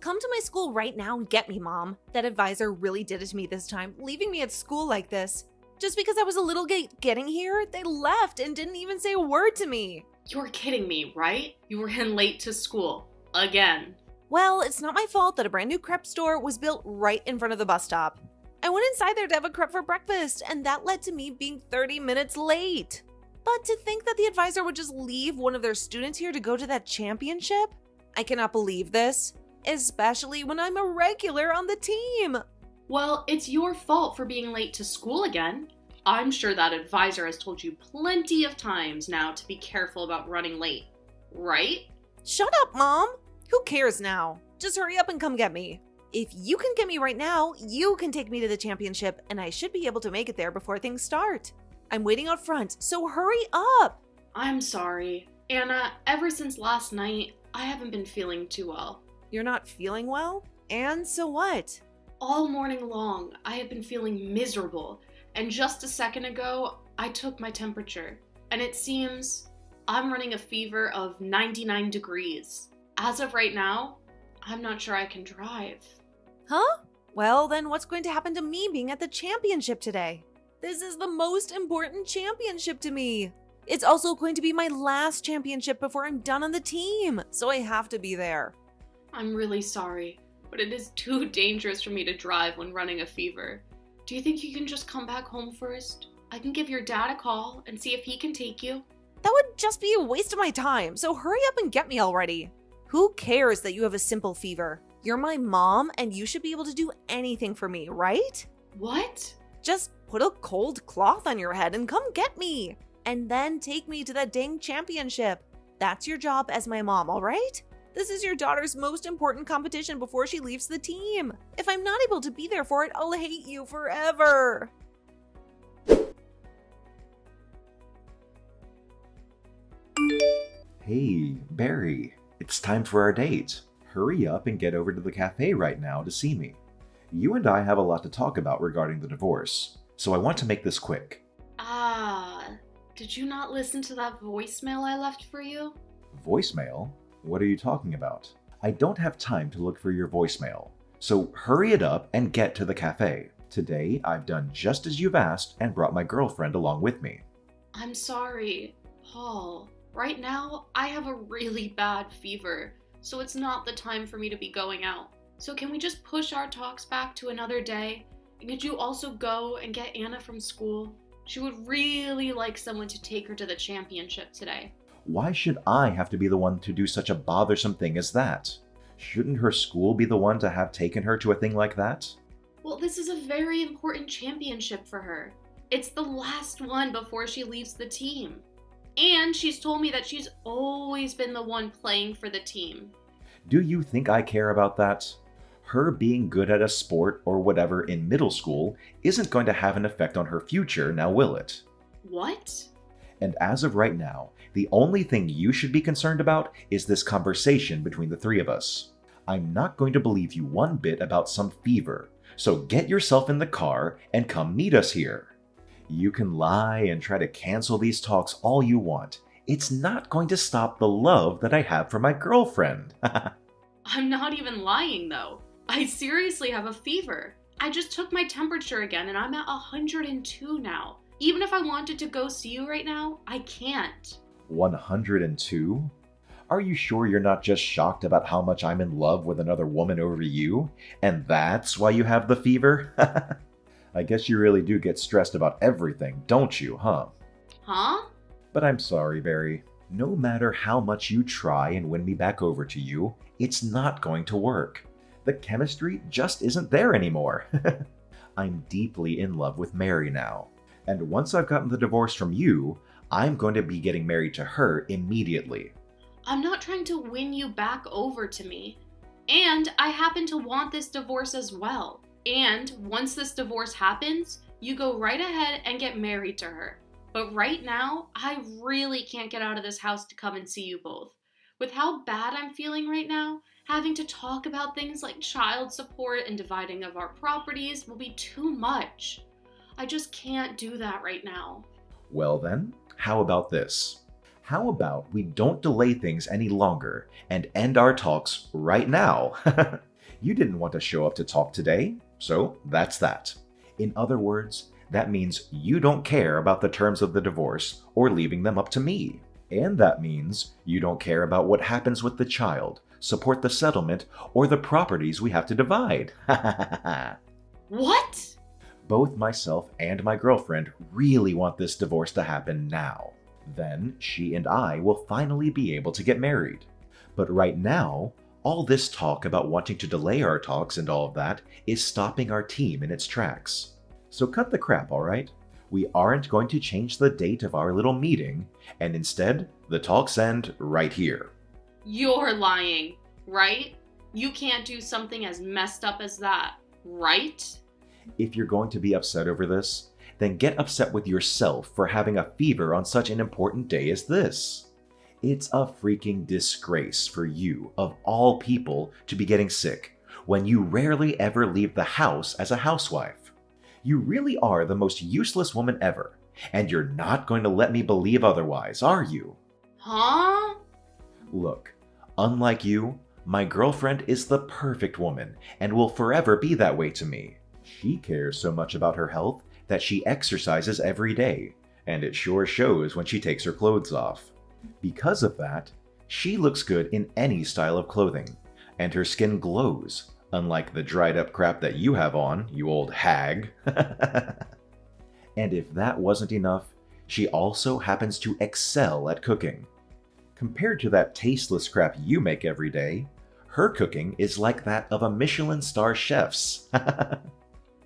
Come to my school right now and get me, Mom. That advisor really did it to me this time, leaving me at school like this. Just because I was a little late getting here, they left and didn't even say a word to me. You're kidding me, right? You were in late to school. Again. Well, it's not my fault that a brand new crepe store was built right in front of the bus stop. I went inside there to have a crepe for breakfast, and that led to me being 30 minutes late. But to think that the advisor would just leave one of their students here to go to that championship? I cannot believe this, especially when I'm a regular on the team. Well, it's your fault for being late to school again. I'm sure that advisor has told you plenty of times now to be careful about running late, right? Shut up, Mom! Who cares now? Just hurry up and come get me. If you can get me right now, you can take me to the championship, and I should be able to make it there before things start. I'm waiting out front, so hurry up! I'm sorry. Anna, ever since last night, I haven't been feeling too well. You're not feeling well? And so what? All morning long, I have been feeling miserable, and just a second ago, I took my temperature, and it seems I'm running a fever of 99 degrees. As of right now, I'm not sure I can drive. Huh? Well, then what's going to happen to me being at the championship today? This is the most important championship to me. It's also going to be my last championship before I'm done on the team, so I have to be there. I'm really sorry, but it is too dangerous for me to drive when running a fever. Do you think you can just come back home first? I can give your dad a call and see if he can take you. That would just be a waste of my time, so hurry up and get me already. Who cares that you have a simple fever? You're my mom, and you should be able to do anything for me, right? What? Just put a cold cloth on your head and come get me. And then take me to that dang championship. That's your job as my mom, all right? This is your daughter's most important competition before she leaves the team. If I'm not able to be there for it, I'll hate you forever. Hey, Barry, it's time for our date. Hurry up and get over to the cafe right now to see me. You and I have a lot to talk about regarding the divorce, so I want to make this quick. Did you not listen to that voicemail I left for you? Voicemail? What are you talking about? I don't have time to look for your voicemail, so hurry it up and get to the cafe. Today, I've done just as you've asked and brought my girlfriend along with me. I'm sorry, Paul. Right now, I have a really bad fever, so it's not the time for me to be going out. So can we just push our talks back to another day? And could you also go and get Anna from school? She would really like someone to take her to the championship today. Why should I have to be the one to do such a bothersome thing as that? Shouldn't her school be the one to have taken her to a thing like that? Well, this is a very important championship for her. It's the last one before she leaves the team. And she's told me that she's always been the one playing for the team. Do you think I care about that? Her being good at a sport or whatever in middle school isn't going to have an effect on her future, now will it? What? And as of right now, the only thing you should be concerned about is this conversation between the three of us. I'm not going to believe you one bit about some fever, so get yourself in the car and come meet us here. You can lie and try to cancel these talks all you want. It's not going to stop the love that I have for my girlfriend. I'm not even lying though. I seriously have a fever. I just took my temperature again and I'm at 102 now. Even if I wanted to go see you right now, I can't. 102? Are you sure you're not just shocked about how much I'm in love with another woman over you? And that's why you have the fever? I guess you really do get stressed about everything, don't you, huh? Huh? But I'm sorry, Barry. No matter how much you try and win me back over to you, it's not going to work. The chemistry just isn't there anymore. I'm deeply in love with Mary now. And once I've gotten the divorce from you, I'm going to be getting married to her immediately. I'm not trying to win you back over to me. And I happen to want this divorce as well. And once this divorce happens, you go right ahead and get married to her. But right now, I really can't get out of this house to come and see you both. With how bad I'm feeling right now, having to talk about things like child support and dividing of our properties will be too much. I just can't do that right now. Well then, how about this? How about we don't delay things any longer and end our talks right now? You didn't want to show up to talk today, so that's that. In other words, that means you don't care about the terms of the divorce or leaving them up to me. And that means you don't care about what happens with the child, support the settlement, or the properties we have to divide. What? Both myself and my girlfriend really want this divorce to happen now. Then she and I will finally be able to get married. But right now, all this talk about wanting to delay our talks and all of that is stopping our team in its tracks. So cut the crap, alright? We aren't going to change the date of our little meeting, and instead, the talks end right here. You're lying, right? You can't do something as messed up as that, right? If you're going to be upset over this, then get upset with yourself for having a fever on such an important day as this. It's a freaking disgrace for you, of all people, to be getting sick when you rarely ever leave the house as a housewife. You really are the most useless woman ever, and you're not going to let me believe otherwise, are you? Huh? Look, unlike you, my girlfriend is the perfect woman and will forever be that way to me. She cares so much about her health that she exercises every day, and it sure shows when she takes her clothes off. Because of that, she looks good in any style of clothing, and her skin glows, unlike the dried up crap that you have on, you old hag. And if that wasn't enough, she also happens to excel at cooking. Compared to that tasteless crap you make every day, her cooking is like that of a Michelin star chef's.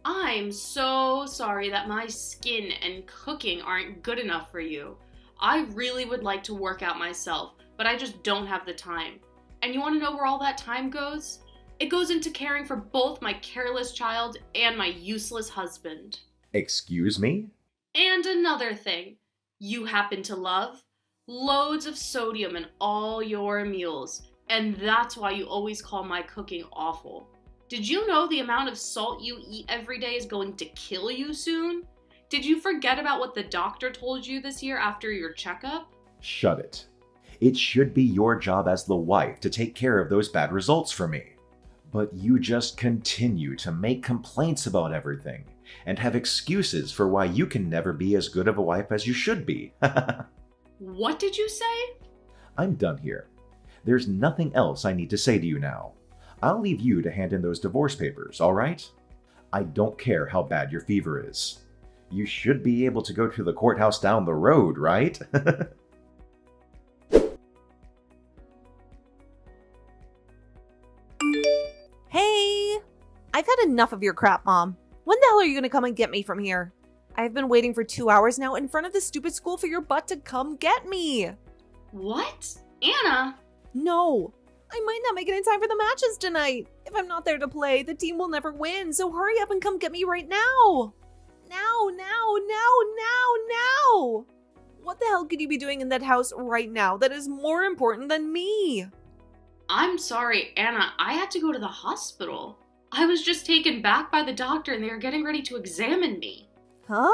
I'm so sorry that my skin and cooking aren't good enough for you. I really would like to work out myself, but I just don't have the time. And you want to know where all that time goes? It goes into caring for both my careless child and my useless husband. Excuse me? And another thing, you happen to love loads of sodium in all your meals, and that's why you always call my cooking awful. Did you know the amount of salt you eat every day is going to kill you soon? Did you forget about what the doctor told you this year after your checkup? Shut it. It should be your job as the wife to take care of those bad results for me. But you just continue to make complaints about everything and have excuses for why you can never be as good of a wife as you should be. What did you say? I'm done here. There's nothing else I need to say to you now. I'll leave you to hand in those divorce papers, all right? I don't care how bad your fever is. You should be able to go to the courthouse down the road, right? Hey! I've had enough of your crap, Mom. When the hell are you gonna come and get me from here? I've been waiting for 2 hours now in front of this stupid school for your butt to come get me. What? Anna? No, I might not make it in time for the matches tonight. If I'm not there to play, the team will never win, so hurry up and come get me right now. Now. What the hell could you be doing in that house right now that is more important than me? I'm sorry, Anna. I had to go to the hospital. I was just taken back by the doctor and they are getting ready to examine me. Huh?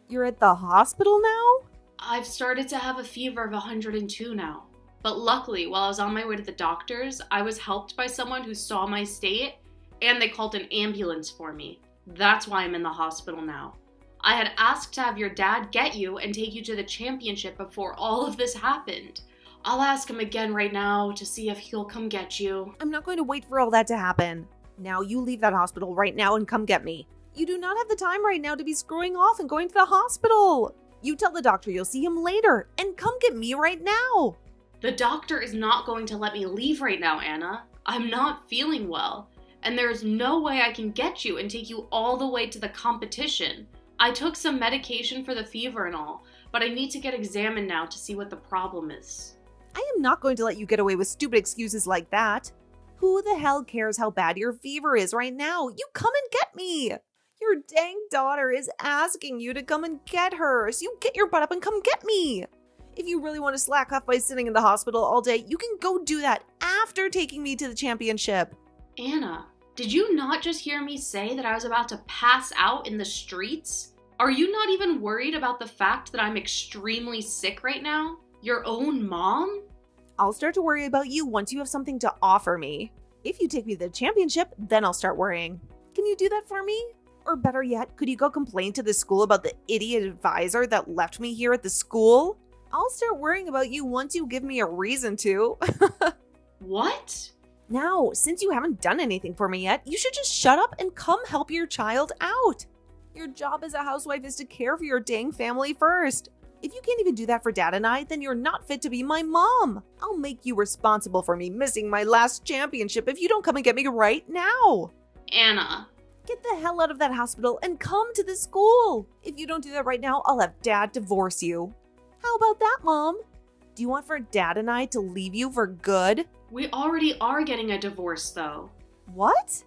You're at the hospital now? I've started to have a fever of 102 now. But luckily, while I was on my way to the doctor's, I was helped by someone who saw my state and they called an ambulance for me. That's why I'm in the hospital now. I had asked to have your dad get you and take you to the championship before all of this happened. I'll ask him again right now to see if he'll come get you. I'm not going to wait for all that to happen. Now you leave that hospital right now and come get me. You do not have the time right now to be screwing off and going to the hospital. You tell the doctor you'll see him later and come get me right now. The doctor is not going to let me leave right now, Anna. I'm not feeling well, and there's no way I can get you and take you all the way to the competition. I took some medication for the fever and all, but I need to get examined now to see what the problem is. I am not going to let you get away with stupid excuses like that. Who the hell cares how bad your fever is right now? You come and get me. Your dang daughter is asking you to come and get her, so you get your butt up and come get me. If you really want to slack off by sitting in the hospital all day, you can go do that after taking me to the championship. Anna, did you not just hear me say that I was about to pass out in the streets? Are you not even worried about the fact that I'm extremely sick right now? Your own mom? I'll start to worry about you once you have something to offer me. If you take me to the championship, then I'll start worrying. Can you do that for me? Or better yet, could you go complain to the school about the idiot advisor that left me here at the school? I'll start worrying about you once you give me a reason to. What? Now, since you haven't done anything for me yet, you should just shut up and come help your child out. Your job as a housewife is to care for your dang family first. If you can't even do that for Dad and I, then you're not fit to be my mom. I'll make you responsible for me missing my last championship if you don't come and get me right now. Anna. Get the hell out of that hospital and come to the school. If you don't do that right now, I'll have Dad divorce you. How about that, Mom? Do you want for Dad and I to leave you for good? We already are getting a divorce, though. What?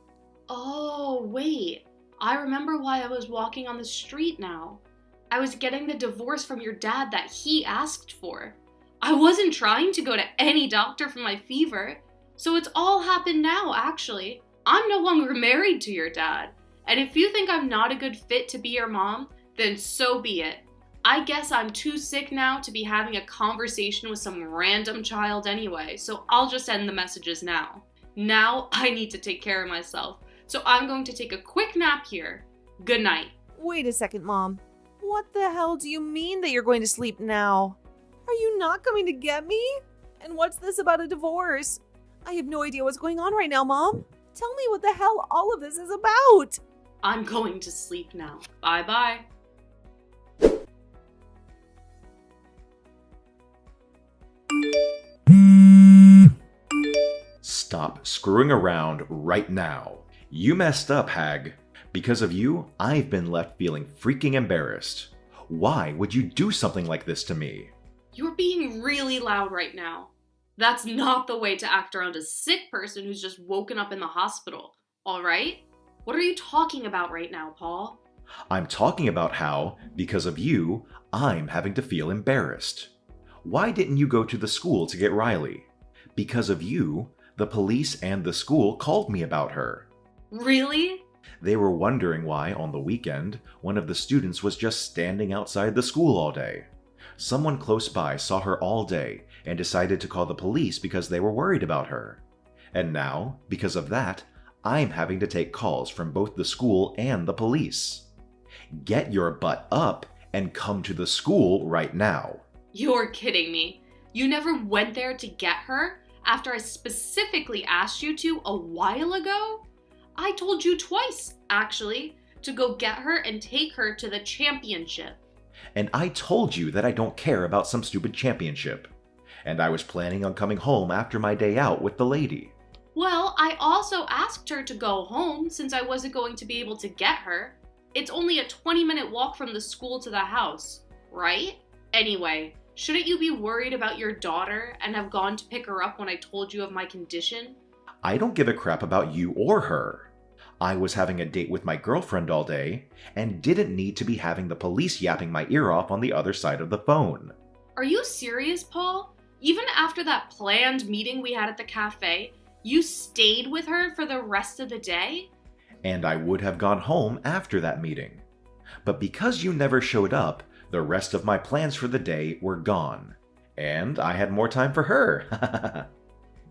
Oh, wait. I remember why I was walking on the street now. I was getting the divorce from your dad that he asked for. I wasn't trying to go to any doctor for my fever. So it's all happened now, actually. I'm no longer married to your dad. And if you think I'm not a good fit to be your mom, then so be it. I guess I'm too sick now to be having a conversation with some random child anyway, so I'll just end the messages now. Now I need to take care of myself, so I'm going to take a quick nap here. Good night. Wait a second, Mom. What the hell do you mean that you're going to sleep now? Are you not coming to get me? And what's this about a divorce? I have no idea what's going on right now, Mom. Tell me what the hell all of this is about. I'm going to sleep now. Bye-bye. Stop screwing around right now. You messed up, Hag. Because of you, I've been left feeling freaking embarrassed. Why would you do something like this to me? You're being really loud right now. That's not the way to act around a sick person who's just woken up in the hospital, all right? What are you talking about right now, Paul? I'm talking about how, because of you, I'm having to feel embarrassed. Why didn't you go to the school to get Riley? Because of you, the police and the school called me about her. Really? They were wondering why, on the weekend, one of the students was just standing outside the school all day. Someone close by saw her all day and decided to call the police because they were worried about her. And now, because of that, I'm having to take calls from both the school and the police. Get your butt up and come to the school right now. You're kidding me. You never went there to get her after I specifically asked you to a while ago? I told you twice, actually, to go get her and take her to the championship. And I told you that I don't care about some stupid championship. And I was planning on coming home after my day out with the lady. Well, I also asked her to go home since I wasn't going to be able to get her. It's only a 20-minute walk from the school to the house, right? Anyway, shouldn't you be worried about your daughter and have gone to pick her up when I told you of my condition? I don't give a crap about you or her. I was having a date with my girlfriend all day and didn't need to be having the police yapping my ear off on the other side of the phone. Are you serious, Paul? Even after that planned meeting we had at the cafe, you stayed with her for the rest of the day? And I would have gone home after that meeting. But because you never showed up, the rest of my plans for the day were gone. And I had more time for her.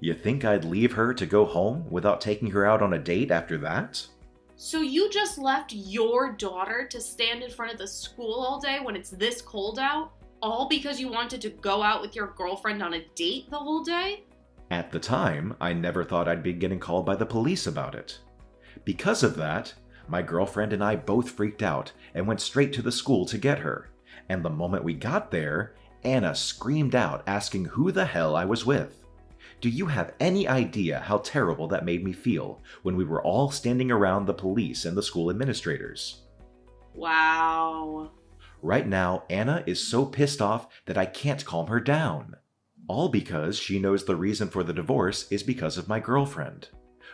You think I'd leave her to go home without taking her out on a date after that? So you just left your daughter to stand in front of the school all day when it's this cold out? All because you wanted to go out with your girlfriend on a date the whole day? At the time, I never thought I'd be getting called by the police about it. Because of that, my girlfriend and I both freaked out and went straight to the school to get her. And the moment we got there, Anna screamed out asking who the hell I was with. Do you have any idea how terrible that made me feel when we were all standing around the police and the school administrators? Wow. Right now, Anna is so pissed off that I can't calm her down. All because she knows the reason for the divorce is because of my girlfriend.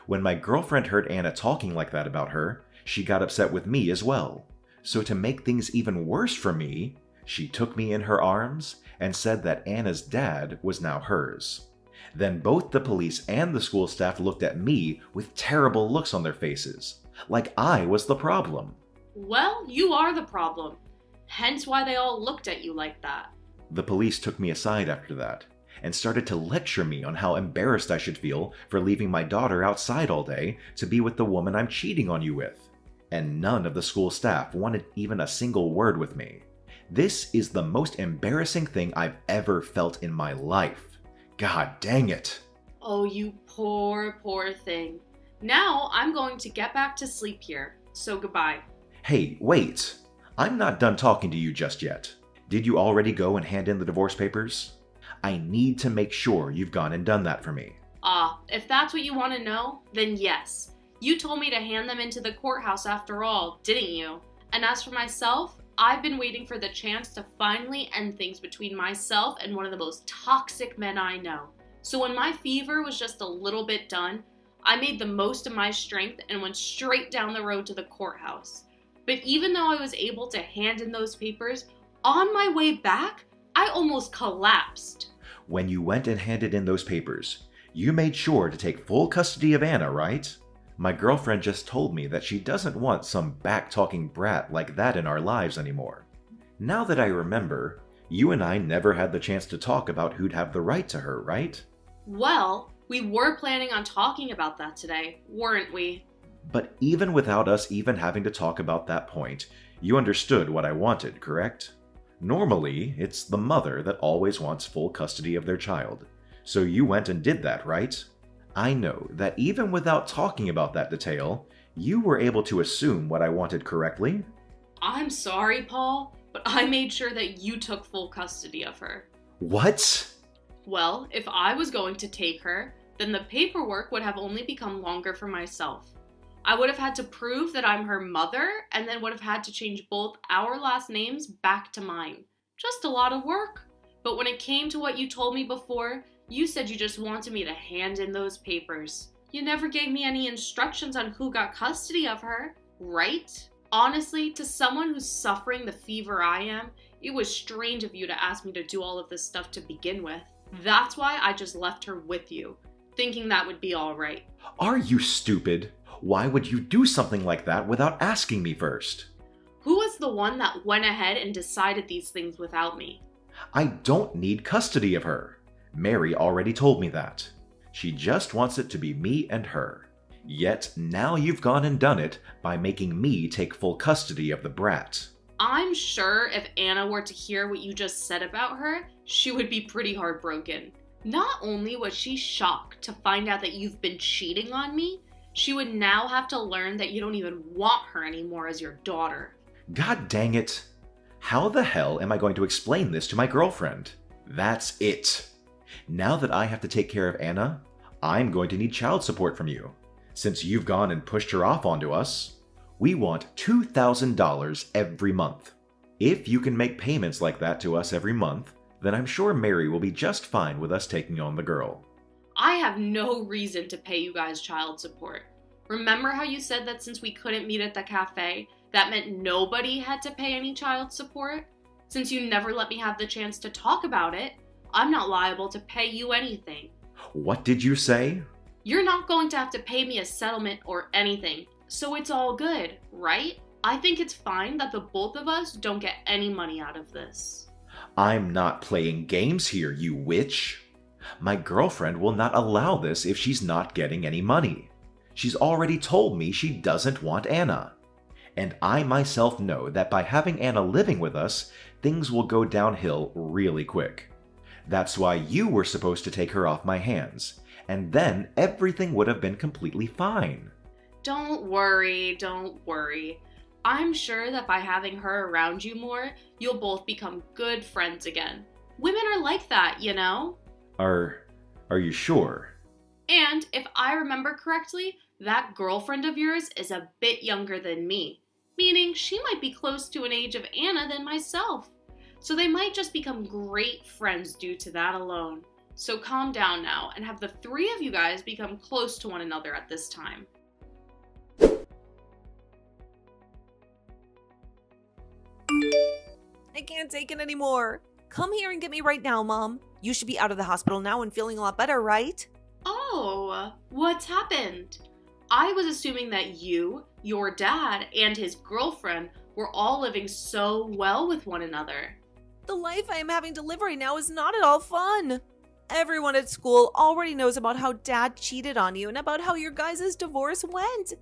When my girlfriend heard Anna talking like that about her, she got upset with me as well. So to make things even worse for me, she took me in her arms and said that Anna's dad was now hers. Then both the police and the school staff looked at me with terrible looks on their faces, like I was the problem. Well, you are the problem. Hence why they all looked at you like that. The police took me aside after that, and started to lecture me on how embarrassed I should feel for leaving my daughter outside all day to be with the woman I'm cheating on you with. And none of the school staff wanted even a single word with me. This is the most embarrassing thing I've ever felt in my life. God dang it. Oh, you poor, poor thing. Now I'm going to get back to sleep here, so goodbye. Hey, wait. I'm not done talking to you just yet. Did you already go and hand in the divorce papers? I need to make sure you've gone and done that for me. If that's what you want to know, then yes. You told me to hand them into the courthouse after all, didn't you? And as for myself, I've been waiting for the chance to finally end things between myself and one of the most toxic men I know. So when my fever was just a little bit done, I made the most of my strength and went straight down the road to the courthouse. But even though I was able to hand in those papers, on my way back, I almost collapsed. When you went and handed in those papers, you made sure to take full custody of Anna, right? My girlfriend just told me that she doesn't want some back-talking brat like that in our lives anymore. Now that I remember, you and I never had the chance to talk about who'd have the right to her, right? Well, we were planning on talking about that today, weren't we? But even without us even having to talk about that point, you understood what I wanted, correct? Normally, it's the mother that always wants full custody of their child. So you went and did that, right? I know that even without talking about that detail, you were able to assume what I wanted correctly. I'm sorry, Paul, but I made sure that you took full custody of her. What? Well, if I was going to take her, then the paperwork would have only become longer for myself. I would have had to prove that I'm her mother, and then would have had to change both our last names back to mine. Just a lot of work. But when it came to what you told me before, you said you just wanted me to hand in those papers. You never gave me any instructions on who got custody of her, right? Honestly, to someone who's suffering the fever I am, it was strange of you to ask me to do all of this stuff to begin with. That's why I just left her with you, thinking that would be all right. Are you stupid? Why would you do something like that without asking me first? Who was the one that went ahead and decided these things without me? I don't need custody of her. Mary already told me that. She just wants it to be me and her. Yet now you've gone and done it by making me take full custody of the brat. I'm sure if Anna were to hear what you just said about her, she would be pretty heartbroken. Not only was she shocked to find out that you've been cheating on me, she would now have to learn that you don't even want her anymore as your daughter. God dang it. How the hell am I going to explain this to my girlfriend? That's it. Now that I have to take care of Anna, I'm going to need child support from you. Since you've gone and pushed her off onto us, we want $2,000 every month. If you can make payments like that to us every month, then I'm sure Mary will be just fine with us taking on the girl. I have no reason to pay you guys child support. Remember how you said that since we couldn't meet at the cafe, that meant nobody had to pay any child support? Since you never let me have the chance to talk about it, I'm not liable to pay you anything. What did you say? You're not going to have to pay me a settlement or anything, so it's all good, right? I think it's fine that the both of us don't get any money out of this. I'm not playing games here, you witch. My girlfriend will not allow this if she's not getting any money. She's already told me she doesn't want Anna. And I myself know that by having Anna living with us, things will go downhill really quick. That's why you were supposed to take her off my hands, and then everything would have been completely fine. Don't worry, don't worry. I'm sure that by having her around you more, you'll both become good friends again. Women are like that, you know? Are you sure? And if I remember correctly, that girlfriend of yours is a bit younger than me, meaning she might be close to an age of Anna than myself. So they might just become great friends due to that alone. So calm down now and have the three of you guys become close to one another at this time. I can't take it anymore. Come here and get me right now, Mom. You should be out of the hospital now and feeling a lot better, right? Oh, what's happened? I was assuming that you, your dad, and his girlfriend were all living so well with one another. The life I am having to live right now is not at all fun. Everyone at school already knows about how Dad cheated on you and about how your guys' divorce went.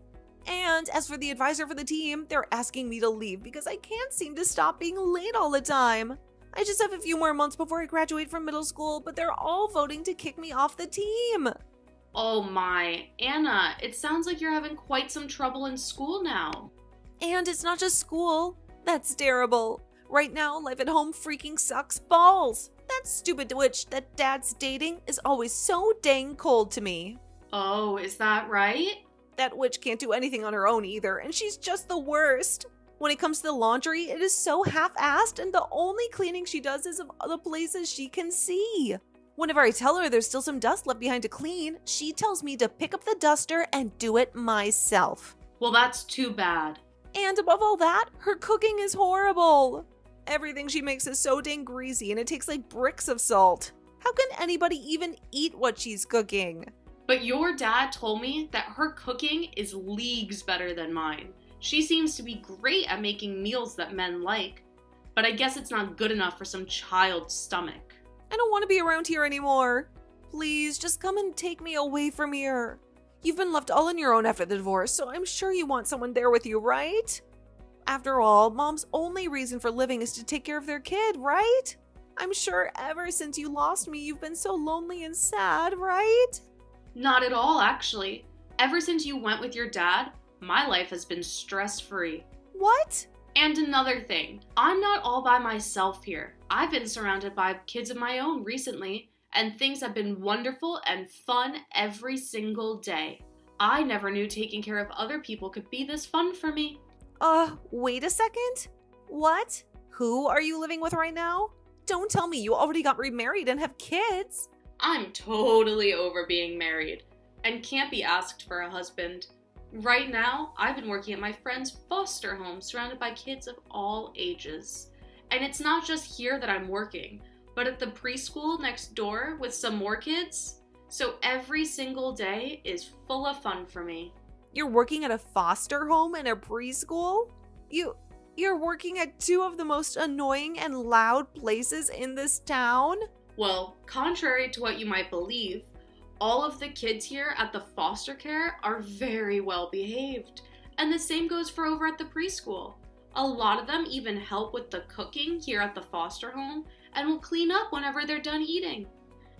And as for the advisor for the team, they're asking me to leave because I can't seem to stop being late all the time. I just have a few more months before I graduate from middle school, but they're all voting to kick me off the team. Oh my, Anna, it sounds like you're having quite some trouble in school now. And it's not just school. That's terrible. Right now, life at home freaking sucks balls. That stupid witch that Dad's dating is always so dang cold to me. Oh, is that right? That witch can't do anything on her own either, and she's just the worst. When it comes to the laundry, it is so half-assed, and the only cleaning she does is of the places she can see. Whenever I tell her there's still some dust left behind to clean, she tells me to pick up the duster and do it myself. Well, that's too bad. And above all that, her cooking is horrible. Everything she makes is so dang greasy, and it takes like bricks of salt. How can anybody even eat what she's cooking? But your dad told me that her cooking is leagues better than mine. She seems to be great at making meals that men like, but I guess it's not good enough for some child's stomach. I don't want to be around here anymore. Please, just come and take me away from here. You've been left all on your own after the divorce, so I'm sure you want someone there with you, right? After all, Mom's only reason for living is to take care of their kid, right? I'm sure ever since you lost me, you've been so lonely and sad, right? Not at all, actually. Ever since you went with your dad, my life has been stress-free. What? And another thing, I'm not all by myself here. I've been surrounded by kids of my own recently, and things have been wonderful and fun every single day. I never knew taking care of other people could be this fun for me. Wait a second? What? Who are you living with right now? Don't tell me you already got remarried and have kids. I'm totally over being married and can't be asked for a husband. Right now, I've been working at my friend's foster home surrounded by kids of all ages. And it's not just here that I'm working, but at the preschool next door with some more kids. So every single day is full of fun for me. You're working at a foster home and a preschool? You're working at two of the most annoying and loud places in this town? Well, contrary to what you might believe, all of the kids here at the foster care are very well behaved. And the same goes for over at the preschool. A lot of them even help with the cooking here at the foster home and will clean up whenever they're done eating.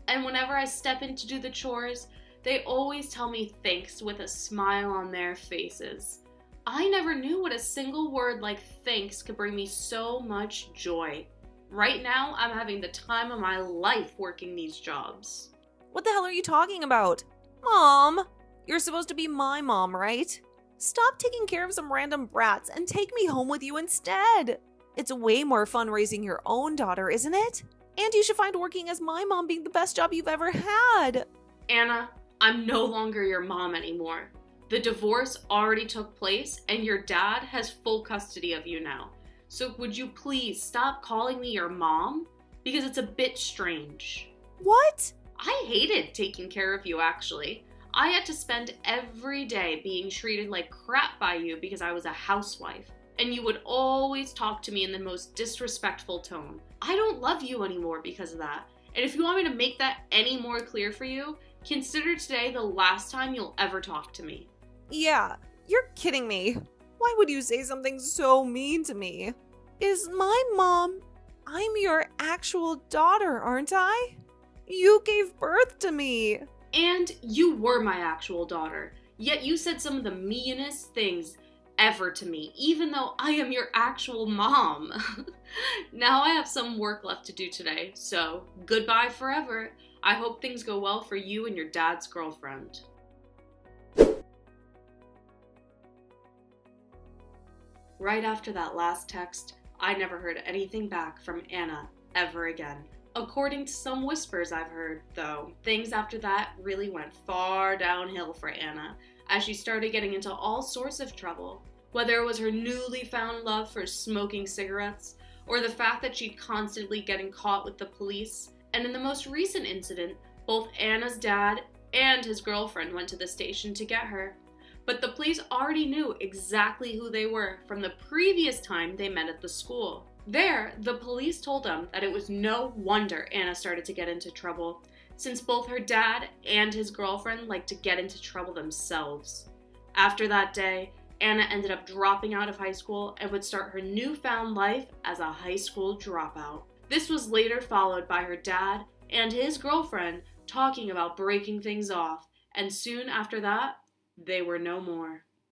And whenever I step in to do the chores, they always tell me thanks with a smile on their faces. I never knew what a single word like thanks could bring me so much joy. Right now, I'm having the time of my life working these jobs. What the hell are you talking about? Mom, you're supposed to be my mom, right? Stop taking care of some random brats and take me home with you instead. It's way more fun raising your own daughter, isn't it? And you should find working as my mom being the best job you've ever had. Anna, I'm no longer your mom anymore. The divorce already took place and your dad has full custody of you now. So would you please stop calling me your mom? Because it's a bit strange. What? I hated taking care of you, actually. I had to spend every day being treated like crap by you because I was a housewife. And you would always talk to me in the most disrespectful tone. I don't love you anymore because of that. And if you want me to make that any more clear for you, consider today the last time you'll ever talk to me. Yeah, you're kidding me. Why would you say something so mean to me? Is my mom... I'm your actual daughter, aren't I? You gave birth to me. And you were my actual daughter. Yet you said some of the meanest things ever to me, even though I am your actual mom. Now I have some work left to do today, so goodbye forever. I hope things go well for you and your dad's girlfriend. Right after that last text, I never heard anything back from Anna ever again. According to some whispers I've heard, though, things after that really went far downhill for Anna, as she started getting into all sorts of trouble. Whether it was her newly found love for smoking cigarettes, or the fact that she'd constantly getting caught with the police. And in the most recent incident, both Anna's dad and his girlfriend went to the station to get her. But the police already knew exactly who they were from the previous time they met at the school. There, the police told them that it was no wonder Anna started to get into trouble. since both her dad and his girlfriend liked to get into trouble themselves. After that day, Anna ended up dropping out of high school and would start her newfound life as a high school dropout. This was later followed by her dad and his girlfriend talking about breaking things off, and soon after that, they were no more.